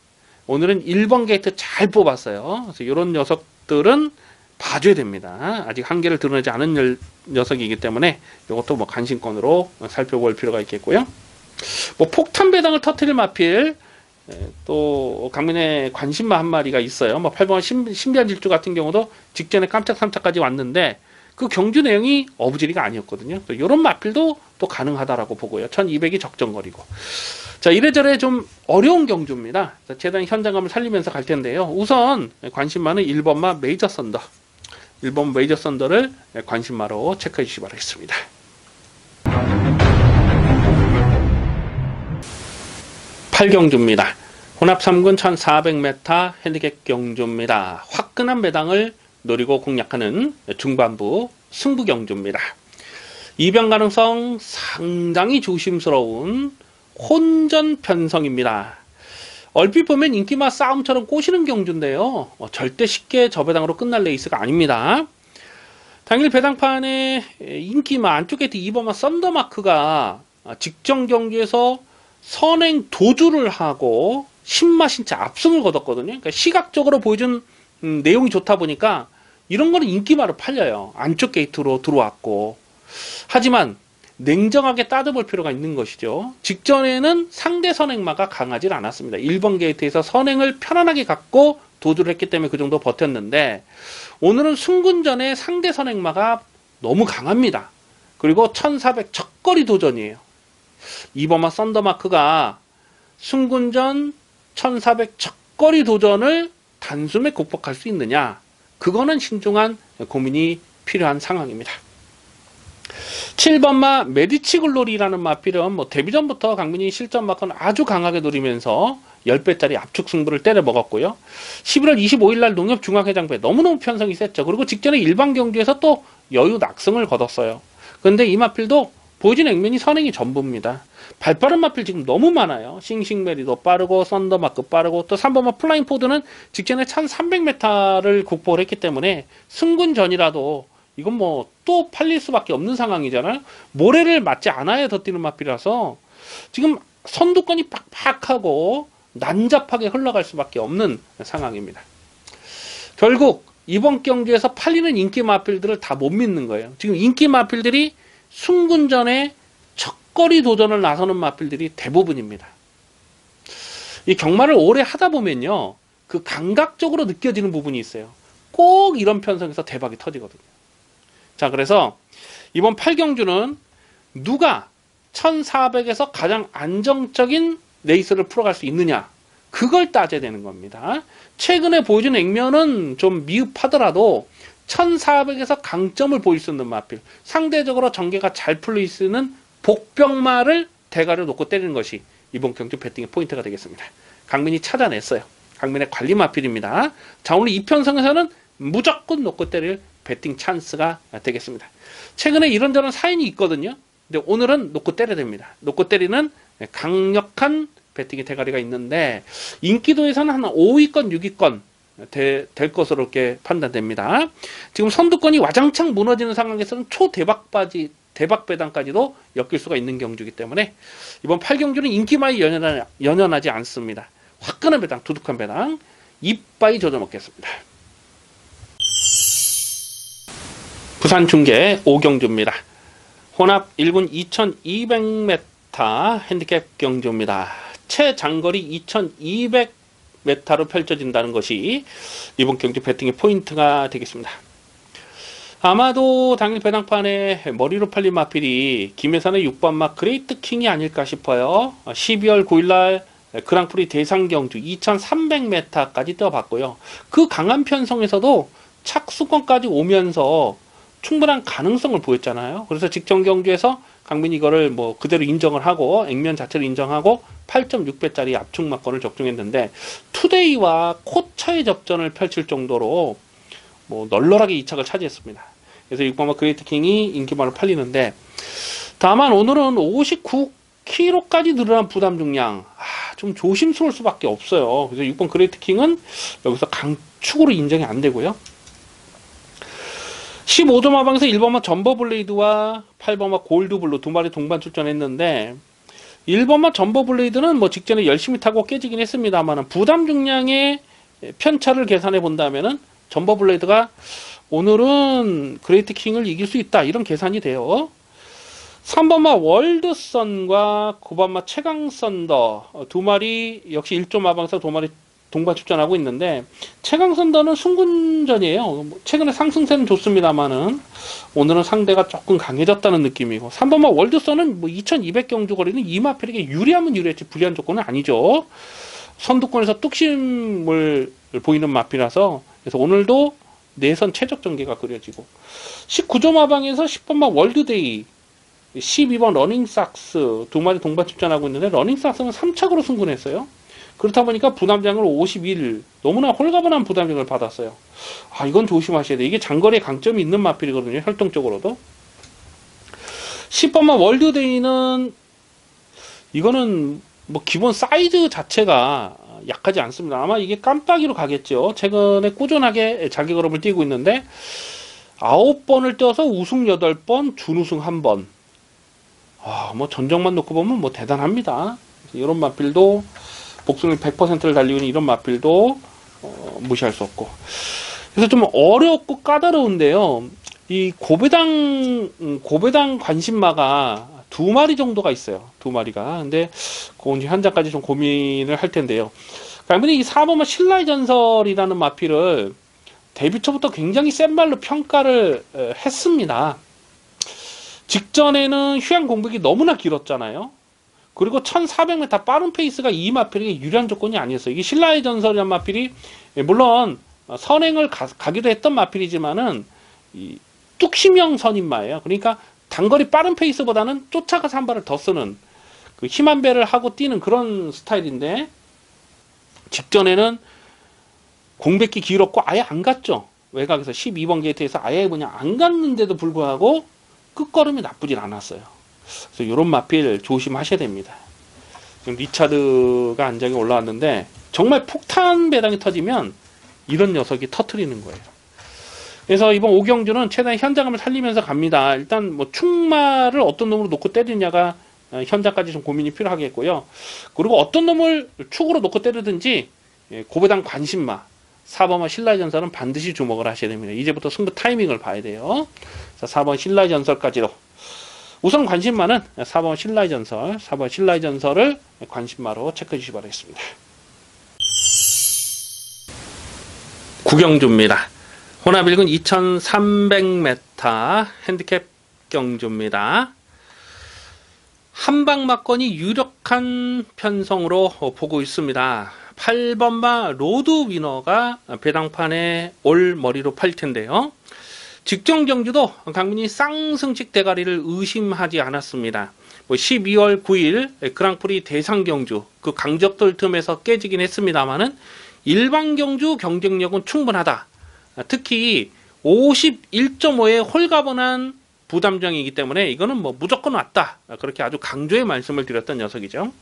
오늘은 1번 게이트 잘 뽑았어요. 그래서 이런 녀석들은 봐줘야 됩니다. 아직 한계를 드러내지 않은 녀석이기 때문에 이것도 뭐 간신권으로 살펴볼 필요가 있겠고요. 뭐 폭탄 배당을 터뜨릴 마필, 또 강민의 관심마 한 마리가 있어요. 뭐 8번 신비한 질주 같은 경우도 직전에 깜짝 3차까지 왔는데 그 경주 내용이 어부지리가 아니었거든요. 이런 마필도 또 가능하다라고 보고요. 1200이 적정거리고. 자, 이래저래 좀 어려운 경주입니다. 최대한 현장감을 살리면서 갈 텐데요. 우선 관심마는 1번마 메이저 썬더. 1번 메이저 썬더를 관심마로 체크해 주시기 바라겠습니다. 8경주입니다. 혼합 3군 1400m 핸디캡 경주입니다. 화끈한 배당을 노리고 공략하는 중반부 승부 경주입니다. 이변 가능성 상당히 조심스러운 혼전 편성입니다. 얼핏 보면 인기마 싸움처럼 꼬시는 경주인데요. 절대 쉽게 저배당으로 끝날 레이스가 아닙니다. 당일 배당판에 인기마 안쪽 게이트 2번마 썬더마크가 직전 경주에서 선행 도주를 하고 신마신차 압승을 거뒀거든요. 그러니까 시각적으로 보여준 내용이 좋다 보니까 이런 거는 인기마로 팔려요. 안쪽 게이트로 들어왔고. 하지만 냉정하게 따져볼 필요가 있는 것이죠. 직전에는 상대 선행마가 강하지 않았습니다. 1번 게이트에서 선행을 편안하게 갖고 도주를 했기 때문에 그 정도 버텼는데, 오늘은 승군전에 상대 선행마가 너무 강합니다. 그리고 1400 첫거리 도전이에요. 2번마 썬더마크가 승군전 1400 첫거리 도전을 단숨에 극복할 수 있느냐, 그거는 신중한 고민이 필요한 상황입니다. 7번마 메디치 글로리라는 마필은 데뷔전부터 강민이 실전 마크는 아주 강하게 노리면서 10배짜리 압축 승부를 때려 먹었고요. 11월 25일날 농협중앙회장배 너무너무 편성이 셌죠. 그리고 직전에 일반 경주에서 또 여유 낙승을 거뒀어요. 그런데 이 마필도 보여진 액면이 선행이 전부입니다. 발빠른 마필 지금 너무 많아요. 싱싱메리도 빠르고 썬더마크 빠르고, 또 3번마 플라잉포드는 직전에 1300m를 극복을 했기 때문에 승군전이라도 이건 또 팔릴 수밖에 없는 상황이잖아요. 모래를 맞지 않아야 더 뛰는 마필이라서 지금 선두권이 팍팍하고 난잡하게 흘러갈 수밖에 없는 상황입니다. 결국 이번 경주에서 팔리는 인기 마필들을 다 못 믿는 거예요. 지금 인기 마필들이 승군전에 첫거리 도전을 나서는 마필들이 대부분입니다. 이 경마를 오래 하다 보면요, 그 감각적으로 느껴지는 부분이 있어요. 꼭 이런 편성에서 대박이 터지거든요. 자, 그래서 이번 8경주는 누가 1400에서 가장 안정적인 레이스를 풀어갈 수 있느냐, 그걸 따져야 되는 겁니다. 최근에 보여준 액면은 좀 미흡하더라도 1400에서 강점을 보일 수 있는 마필, 상대적으로 전개가 잘 풀릴 수 있는 복병마를 대가를 놓고 때리는 것이 이번 경주 배팅의 포인트가 되겠습니다. 강민이 찾아냈어요. 강민의 관리 마필입니다. 자, 오늘 이 편성에서는 무조건 놓고 때릴 배팅 찬스가 되겠습니다. 최근에 이런저런 사인이 있거든요. 근데 오늘은 놓고 때려야 됩니다. 놓고 때리는 강력한 배팅의 대가리가 있는데, 인기도에서는 한 5위권, 6위권 될 것으로 이렇게 판단됩니다. 지금 선두권이 와장창 무너지는 상황에서는 대박 배당까지도 엮일 수가 있는 경주이기 때문에 이번 8경주는 인기마이 연연하지 않습니다. 화끈한 배당, 두둑한 배당, 이빠이 조져먹겠습니다. 부산 중계 5경주입니다. 혼합 1군 2200m 핸디캡 경주입니다. 최장거리 2200m로 펼쳐진다는 것이 이번 경주 배팅의 포인트가 되겠습니다. 아마도 당일 배당판에 머리로 팔린 마필이 김혜산의 6번마 그레이트 킹이 아닐까 싶어요. 12월 9일날 그랑프리 대상 경주 2300m까지 뛰어봤고요. 그 강한 편성에서도 착수권까지 오면서 충분한 가능성을 보였잖아요. 그래서 직전 경주에서 강민이 이거를 그대로 인정을 하고, 액면 자체를 인정하고 8.6배짜리 압축마권을 적중했는데, 투데이와 코차의 접전을 펼칠 정도로 널널하게 2착을 차지했습니다. 그래서 6번마 그레이트 킹이 인기마로 팔리는데, 다만 오늘은 59kg까지 늘어난 부담 중량, 좀 조심스러울 수밖에 없어요. 그래서 6번 그레이트 킹은 여기서 강축으로 인정이 안 되고요. 15점 하방에서 1번마 점버블레이드와 8번마 골드블루 두 마리 동반 출전했는데, 1번마 점버블레이드는 직전에 열심히 타고 깨지긴 했습니다만, 부담 중량의 편차를 계산해 본다면은 점버블레이드가 오늘은 그레이트 킹을 이길 수 있다, 이런 계산이 돼요. 3번마 월드선과 9번마 최강선더 두 마리 역시 1점 하방에서 두 마리 동반 출전하고 있는데, 최강선더는 승군전이에요. 최근에 상승세는 좋습니다만은 오늘은 상대가 조금 강해졌다는 느낌이고, 3번마 월드선은 2200 경주 거리는 이 마필에게 유리하면 유리했지 불리한 조건은 아니죠. 선두권에서 뚝심을 보이는 마필이라서, 그래서 오늘도 내선 최적 전개가 그려지고, 19점 하방에서 10번마 월드데이, 12번 러닝삭스 두 마리 동반 출전하고 있는데, 러닝삭스는 3착으로 승군했어요. 그렇다 보니까 부담장을 51, 너무나 홀가분한 부담장을 받았어요. 이건 조심하셔야 돼요. 이게 장거리에 강점이 있는 마필이거든요. 활동적으로도. 10번만 월드데이는, 이거는 뭐 기본 사이즈 자체가 약하지 않습니다. 아마 이게 깜빡이로 가겠죠. 최근에 꾸준하게 자기 걸음을 뛰고 있는데 9번을 뛰어서 우승 8번, 준우승 1번. 뭐 전적만 놓고 보면 뭐 대단합니다. 이런 마필도 복승률 100%를 달리고 있는 이런 마필도 무시할 수 없고. 그래서 좀 어렵고 까다로운데요. 이 고배당 관심마가 2마리 정도가 있어요. 2마리가. 근데 그건 이제 현장까지 좀 고민을 할 텐데요. 그러니까 이 4번만 신라의 전설이라는 마필을 데뷔 초부터 굉장히 센 말로 평가를 했습니다. 직전에는 휴양 공백이 너무나 길었잖아요. 그리고 1400m 빠른 페이스가 이 마필에게 유리한 조건이 아니었어요. 이게 신라의 전설이라는 마필이 물론 선행을 가기도 했던 마필이지만은 이 뚝심형 선임마예요. 그러니까 단거리 빠른 페이스보다는 쫓아가서 한 발을 더 쓰는 그 힘 한 배를 하고 뛰는 그런 스타일인데 직전에는 공백기 길었고 아예 안 갔죠. 외곽에서 12번 게이트에서 아예 그냥 안 갔는데도 불구하고 끝걸음이 나쁘진 않았어요. 그래서 이런 마필 조심하셔야 됩니다. 지금 리차드가 안장에 올라왔는데 정말 폭탄 배당이 터지면 이런 녀석이 터트리는 거예요. 그래서 이번 오경주는 최대한 현장감을 살리면서 갑니다. 일단 뭐 충마를 어떤 놈으로 놓고 때리냐가 현장까지 좀 고민이 필요하겠고요. 그리고 어떤 놈을 축으로 놓고 때리든지 고배당 관심마 4번만 신라의 전설은 반드시 주목을 하셔야 됩니다. 이제부터 승부 타이밍을 봐야 돼요. 자, 4번 신라의 전설까지도. 우선 관심마는 4번 신라의 전설, 4번 신라의 전설을 관심마로 체크해 주시기 바라겠습니다. 구경주입니다. 혼합 1군 2300m 핸디캡 경주입니다. 한방 막건이 유력한 편성으로 보고 있습니다. 8번마 로드 위너가 배당판에 올 머리로 팔릴 텐데요. 직전 경주도 강민이 쌍승식 대가리를 의심하지 않았습니다. 12월 9일 그랑프리 대상 경주 그 강적들 틈에서 깨지긴 했습니다만은 일반 경주 경쟁력은 충분하다. 특히 51.5의 홀가분한 부담정이기 때문에 이거는 뭐 무조건 왔다. 그렇게 아주 강조의 말씀을 드렸던 녀석이죠.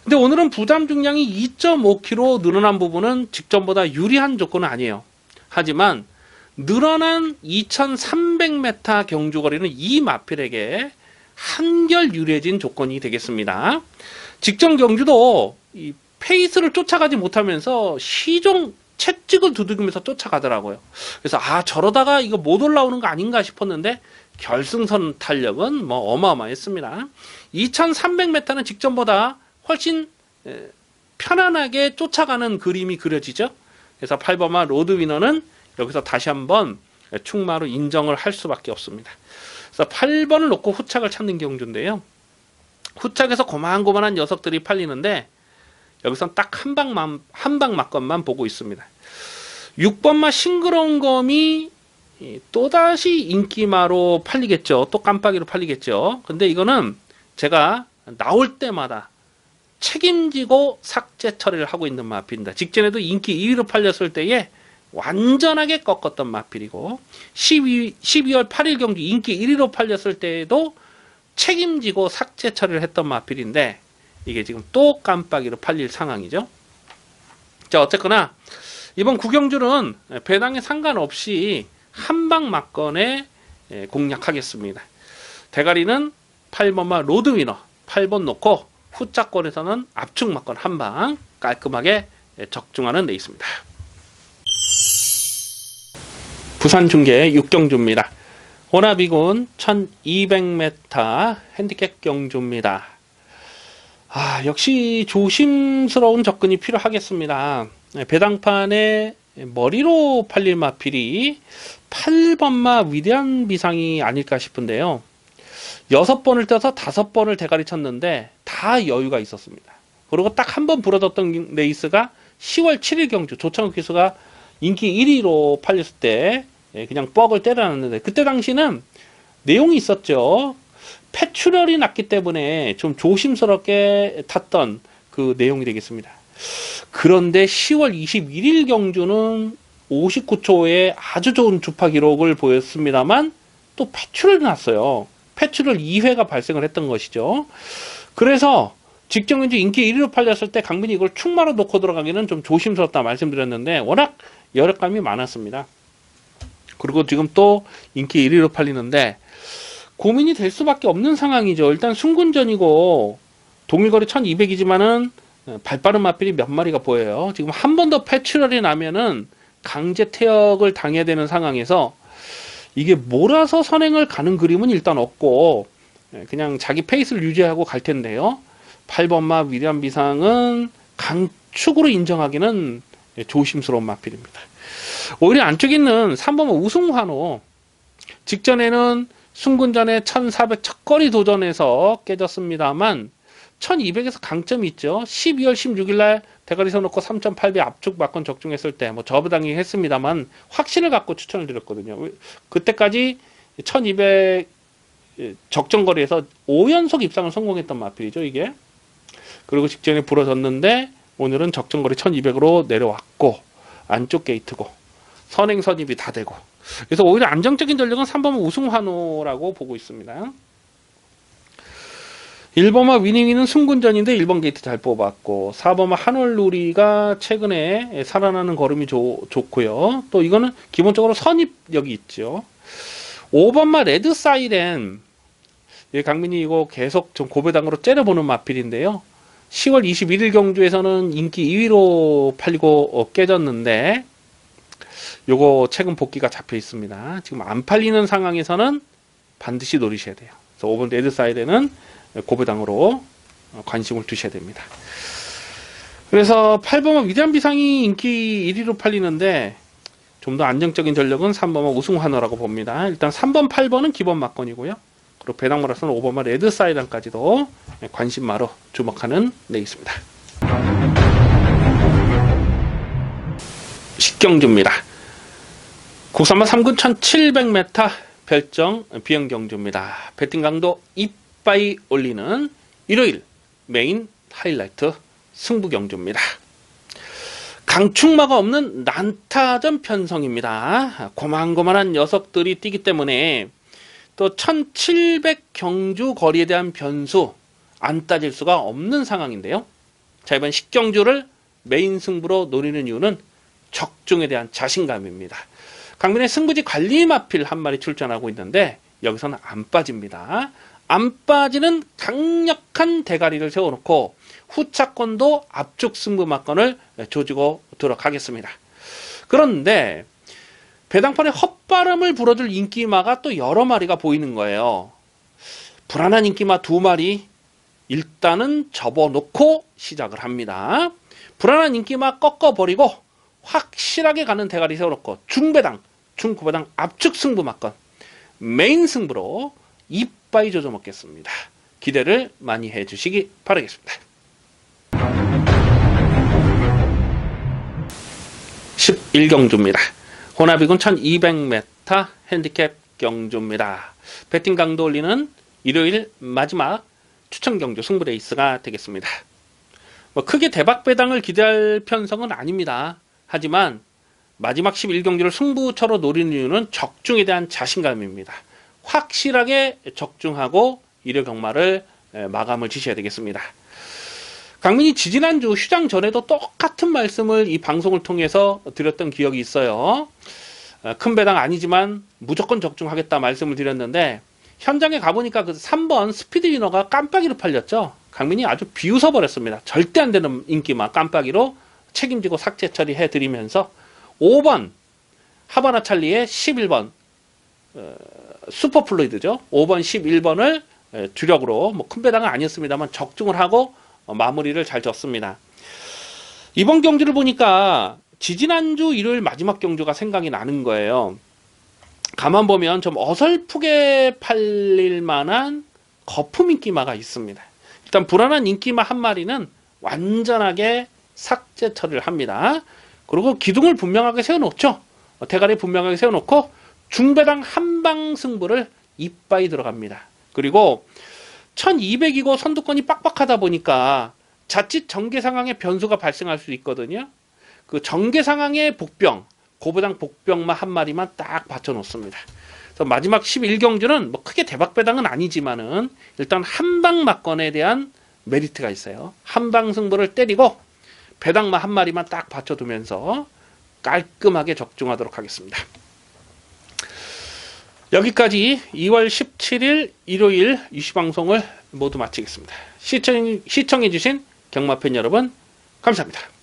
근데 오늘은 부담 중량이 2.5kg 늘어난 부분은 직전보다 유리한 조건은 아니에요. 하지만 늘어난 2300m 경주거리는 이 마필에게 한결 유리해진 조건이 되겠습니다. 직전 경주도 이 페이스를 쫓아가지 못하면서 시종 채찍을 두들기면서 쫓아가더라고요. 그래서 저러다가 이거 못 올라오는 거 아닌가 싶었는데 결승선 탄력은 뭐 어마어마했습니다. 2300m는 직전보다 훨씬 편안하게 쫓아가는 그림이 그려지죠. 그래서 8번마 로드 위너는 여기서 다시 한번 충마로 인정을 할 수밖에 없습니다. 그래서 8번을 놓고 후착을 찾는 경주인데요. 후착에서 고만고만한 녀석들이 팔리는데 여기선 딱 한방 막건만 보고 있습니다. 6번마 싱그러운 검이 또다시 인기마로 팔리겠죠. 또 깜빡이로 팔리겠죠. 근데 이거는 제가 나올 때마다 책임지고 삭제 처리를 하고 있는 마필입니다. 직전에도 인기 2위로 팔렸을 때에 완전하게 꺾었던 마필이고 12월 8일 경주 인기 1위로 팔렸을 때에도 책임지고 삭제 처리를 했던 마필인데 이게 지금 또 깜빡이로 팔릴 상황이죠. 자, 어쨌거나 이번 구경주는 배당에 상관없이 한방 막건에 공략하겠습니다. 대가리는 8번마 로드 위너 8번 놓고 후짝권에서는 압축 막건 한방 깔끔하게 적중하는 레이스입니다. 부산 중계 6경주입니다. 혼합 2군 1200m 핸디캡 경주입니다. 역시 조심스러운 접근이 필요하겠습니다. 배당판에 머리로 팔릴 마필이 8번마 위대한 비상이 아닐까 싶은데요. 6번을 떠서 5번을 대가리 쳤는데 다 여유가 있었습니다. 그리고 딱 한 번 부러졌던 레이스가 10월 7일 경주 조창욱 기수가 인기 1위로 팔렸을 때 그냥 뻑을 때려놨는데 그때 당시는 내용이 있었죠. 폐출혈이 났기 때문에 좀 조심스럽게 탔던 그 내용이 되겠습니다. 그런데 10월 21일 경주는 59초에 아주 좋은 주파 기록을 보였습니다만 또 폐출을 났어요. 폐출을 2회가 발생을 했던 것이죠. 그래서 직전 경주 인기 1위로 팔렸을 때 강민이 이걸 충마로 놓고 들어가기는 좀 조심스럽다 말씀드렸는데 워낙 여력감이 많았습니다. 그리고 지금 또 인기 1위로 팔리는데 고민이 될 수밖에 없는 상황이죠. 일단 순군전이고 동일거리 1200이지만은 발빠른 마필이 몇 마리가 보여요. 지금 한 번 더 폐출혈이 나면은 강제 퇴역을 당해야 되는 상황에서 이게 몰아서 선행을 가는 그림은 일단 없고 그냥 자기 페이스를 유지하고 갈 텐데요. 8번마 위대한 비상은 강축으로 인정하기는 조심스러운 마필입니다. 오히려 안쪽에 있는 3번마 우승환호 직전에는 순군전에 1400 첫거리 도전에서 깨졌습니다만 1200에서 강점이 있죠. 12월 16일날 대가리 세워놓고 3800 압축 막건 적중했을 때 뭐 저부당이 했습니다만 확신을 갖고 추천을 드렸거든요. 그때까지 1200 적정거리에서 5연속 입상을 성공했던 마필이죠 이게. 그리고 직전에 부러졌는데 오늘은 적정거리 1200으로 내려왔고 안쪽 게이트고 선행 선입이 다 되고 그래서 오히려 안정적인 전력은 3번은 우승환호라고 보고 있습니다. 1번마 위닝이는 순군전인데 1번 게이트 잘 뽑았고 4번마 한월누리가 최근에 살아나는 걸음이 좋고요. 또 이거는 기본적으로 선입력이 있죠. 5번마 레드 사이렌 강민이 이거 계속 좀 고배당으로 째려보는 마필인데요. 10월 21일 경주에서는 인기 2위로 팔리고 깨졌는데 요거 최근 복귀가 잡혀 있습니다. 지금 안 팔리는 상황에서는 반드시 노리셔야 돼요. 그래서 5번 레드 사이렌은 고배당으로 관심을 두셔야 됩니다. 그래서 8번마 위대한 비상이 인기 1위로 팔리는데 좀 더 안정적인 전력은 3번마 우승환호라고 봅니다. 일단 3번, 8번은 기본 막건이고요. 그리고 배당마라서는 5번마 레드 사이렌까지도 관심마로 주목하는 레이스입니다. 식경주입니다. 국산마 3군 1700m 별정 비행경주입니다. 배팅 강도 이빠이 올리는 일요일 메인 하이라이트 승부경주입니다. 강축마가 없는 난타전 편성입니다. 고만고만한 녀석들이 뛰기 때문에 또 1700 경주 거리에 대한 변수 안 따질 수가 없는 상황인데요. 자, 이번 식경주를 메인 승부로 노리는 이유는 적중에 대한 자신감입니다. 강민의 승부지 관리 마필 한 마리 출전하고 있는데 여기서는 안 빠집니다. 안 빠지는 강력한 대가리를 세워놓고 후차권도 압축 승부 막건을 조지고 들어가겠습니다. 그런데 배당판에 헛바람을 불어줄 인기마가 또 여러 마리가 보이는 거예요. 불안한 인기마 2마리 일단은 접어놓고 시작을 합니다. 불안한 인기마 꺾어버리고 확실하게 가는 대가리 세워놓고 중배당, 중고배당 압축 승부 막건 메인 승부로 이빠이 조져 먹겠습니다. 기대를 많이 해주시기 바라겠습니다. 11경주입니다. 호나비군 1200m 핸디캡 경주입니다. 배팅 강도 올리는 일요일 마지막 추천 경주 승부 레이스가 되겠습니다. 크게 대박 배당을 기대할 편성은 아닙니다. 하지만 마지막 11경주를 승부처로 노리는 이유는 적중에 대한 자신감입니다. 확실하게 적중하고 일요 경마를 마감을 지셔야 되겠습니다. 강민이 지지난주 휴장 전에도 똑같은 말씀을 이 방송을 통해서 드렸던 기억이 있어요. 큰 배당 아니지만 무조건 적중하겠다 말씀을 드렸는데 현장에 가보니까 그 3번 스피드 위너가 깜빡이로 팔렸죠. 강민이 아주 비웃어 버렸습니다. 절대 안 되는 인기마 깜빡이로 책임지고 삭제 처리해 드리면서 5번 하바나 찰리의 11번 슈퍼플루이드죠. 5번 11번을 주력으로 뭐 큰 배당은 아니었습니다만 적중을 하고 마무리를 잘 졌습니다. 이번 경주를 보니까 지지난주 일요일 마지막 경주가 생각이 나는 거예요. 가만 보면 좀 어설프게 팔릴 만한 거품 인기마가 있습니다. 일단 불안한 인기마 한 마리는 완전하게 삭제 처리를 합니다. 그리고 기둥을 분명하게 세워놓죠. 대가리 분명하게 세워놓고 중배당 한방 승부를 이빠이 들어갑니다. 그리고 1200이고 선두권이 빡빡하다 보니까 자칫 전개 상황에 변수가 발생할 수 있거든요. 그 전개 상황의 복병, 고부당 복병만 한 마리만 딱 받쳐 놓습니다. 그래서 마지막 11경주는 뭐 크게 대박배당은 아니지만은 일단 한방 막건에 대한 메리트가 있어요. 한방 승부를 때리고 배당만 한 마리만 딱 받쳐두면서 깔끔하게 적중하도록 하겠습니다. 여기까지 2월 17일 일요일 이슈방송을 모두 마치겠습니다. 시청해주신 경마팬 여러분 감사합니다.